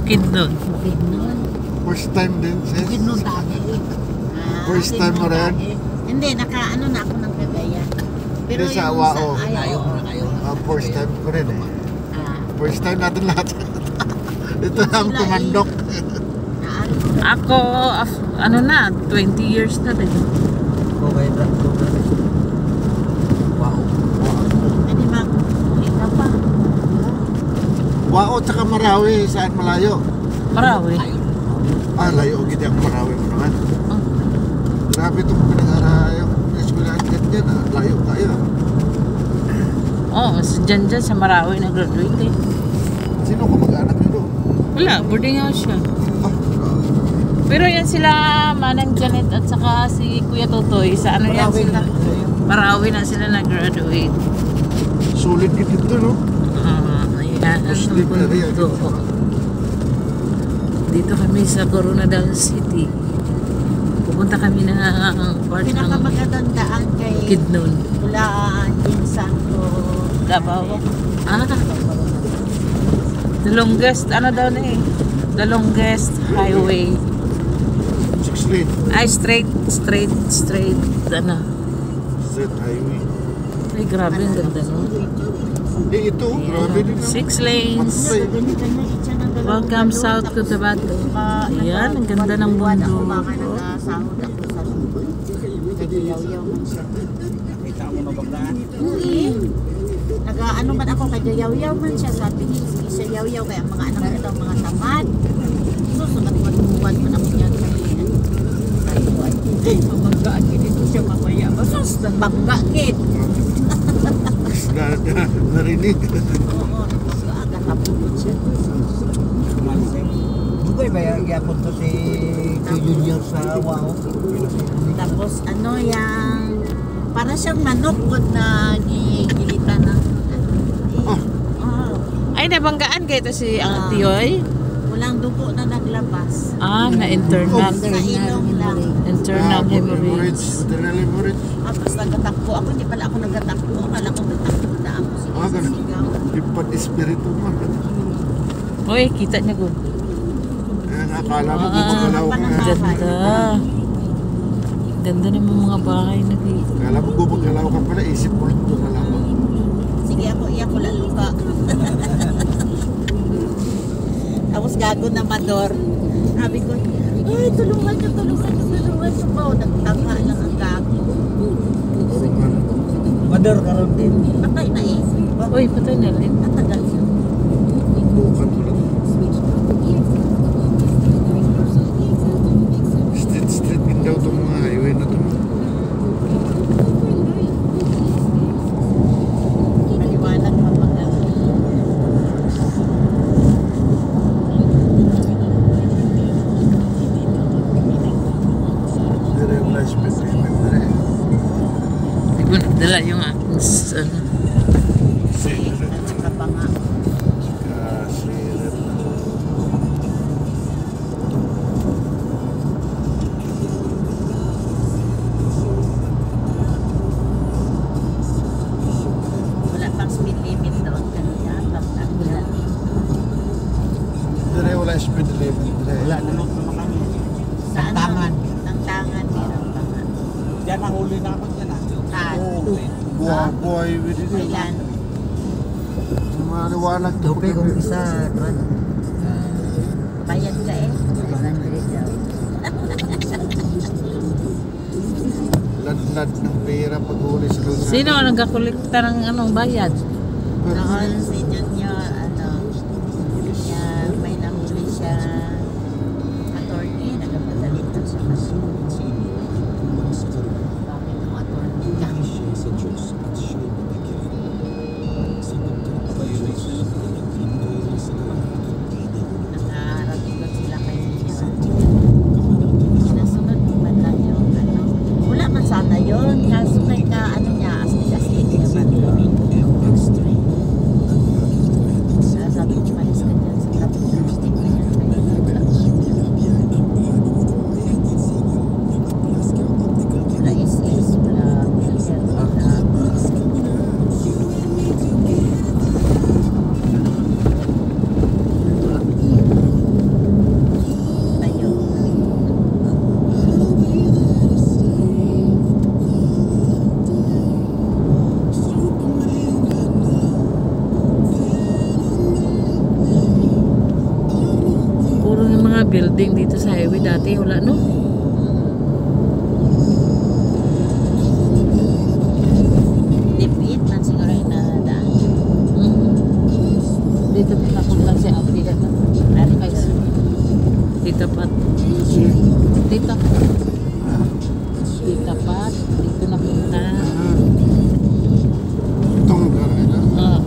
Bukidnon. Bukidnon. First time din, sis? Bukidnon dati. First time mo rin? Hindi, naka-ano na ako ng Cagayan. Pero Hindi, sa yung Awao. ayaw. First time ko rin eh. First time natin lahat. Ito ang tumandok. Ako, ano na, 20 years na din. Okay, wow. Hindi makikita pa. Wao tsaka Marawi, saan malayo? Marawi. Layo gid ang Marawi mo naman. Grabe itong pinag-arayo. Eskwelahan ganyan, layo tayo. Dyan sa Marawi nag-graduate eh. Sino ko mag-anak nyo doon? Wala, boarding house siya. Pero yan sila, Manang Janet at saka si Kuya Totoy, sa ano yan sila? Marawi na sila nag-graduate. Sulit dito, no? Ayan, dito kami sa Coronadal City. Pupunta kami ng part ng Pinakamagandang daan kay Bukidnon. Bulaan, Santo. Davao. The longest, ano daw na eh? The longest highway. 6 lane. Ay, straight, ano? Straight highway. Ay, grabe, ang ganda no? Ito, grabe din. 6 lanes. Welcome south to Tabato. Ayan, ang ganda ng mundo. Baka nagasahod ako sa Kagayaw-yaw man siya. Kita mo na baglaan. Nag-ano man ako kagayaw-yaw man siya. Sabi niya, sige siya yaw-yaw. Kaya mga anak nito, mga tamad. Susunod magbuwan man ako niyan. Mabanggaan dito siya mamaya. Masus, nabangga kid. Narinig. Oo, nabangga. Agad siya. Dugay ba yung yapon to si Junior sa Wao? Tapos ano yang para siyang manok kung na gigilitan na. Ay, nabanggaan kayo ito si Tiyoy? Walang dugo na naglabas. Na internal. Sa ilong lang. Internal hemorrhage. Internal hemorrhage. Tapos nagatakbo ako. Hindi pala ako nagatakbo. Akala ko nagatakbo na ako. Ganun. Sigaw. Ipat espiritu mo. Uy, kita niya ko. Akala mo gumagalaw ka. Ganda. Ganda naman mga bahay na dito. Akala mo gumagalaw ka pala. Isip mo lang ito na lang. Sige ako, iyak ko lalo ka. Tapos gago na mador. Sabi ko, ay tulungan nyo. Nagtanga lang ang gago. Madar ka rin din. Patay na eh. Uy, patay na rin. Natagal siya. Bukan mo lang. Street din daw itong mga highway na ito. Maliwanag pa pag Dire wala speed limit dire. Hindi ko nagdala yung aking Saka pa nga. Wala pang speed limit doon kanina. Wala. Dire wala speed limit dire. Wala na lang naman kami. Saan? Tangan. Tangan. Diyan ang huli namin yan ah. Saan? Buhay with it. Ilan? Maliwanag to. Tupi kung isa. Bayad ka eh. 100 daw. Ladlad ng pera pag huli sa kalsada. Sino ang nagkakolekta ng anong bayad? Noon si Junior, yan, may nahuli siya attorney, nagpapalit na siya kasi. Bakit ang attorney ka? Nakaharap doon sila kay sinasunod mo man lang yung wala man sana yun, kaso kay ka, niya, astig naman. mga building dito sa highway dati, wala no? Dipit man siguro yung nadaan. Dito napunta si Abdi na. Ay, dito pat. Dito. Dito pat. Dito napunta. Itong lugar nila. Ah.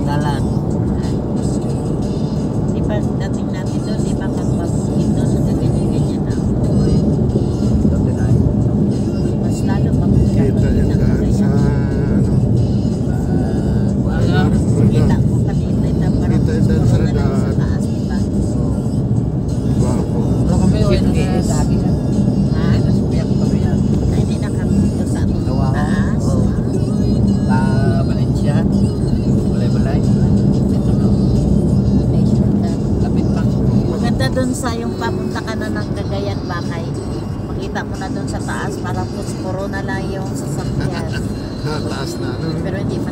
Dalan. Di ba dating natin doon, di ba pag-pag-skip doon, nagaganyan-ganyan na. Mas lalo Kita yung daan sa ano. Wala. Kita ko kanina ito, parang Kita yung daan sa puro na lang sa daan. taas, di ba? Bago. Pero kami, hindi sa akin yan. Ha? Nasubiyak ko kami yan. Ay, hindi na kami dito sa Gawa ko. taas. Oo. Sa Valencia. Balay-balay. Ito no. Lapit lang. Maganda doon sa yung papunta ka na ng Cagayan Bakay. Makita mo na doon sa taas, parang puspuro na lang yung sasakyan. Taas na ano. Pero hindi pa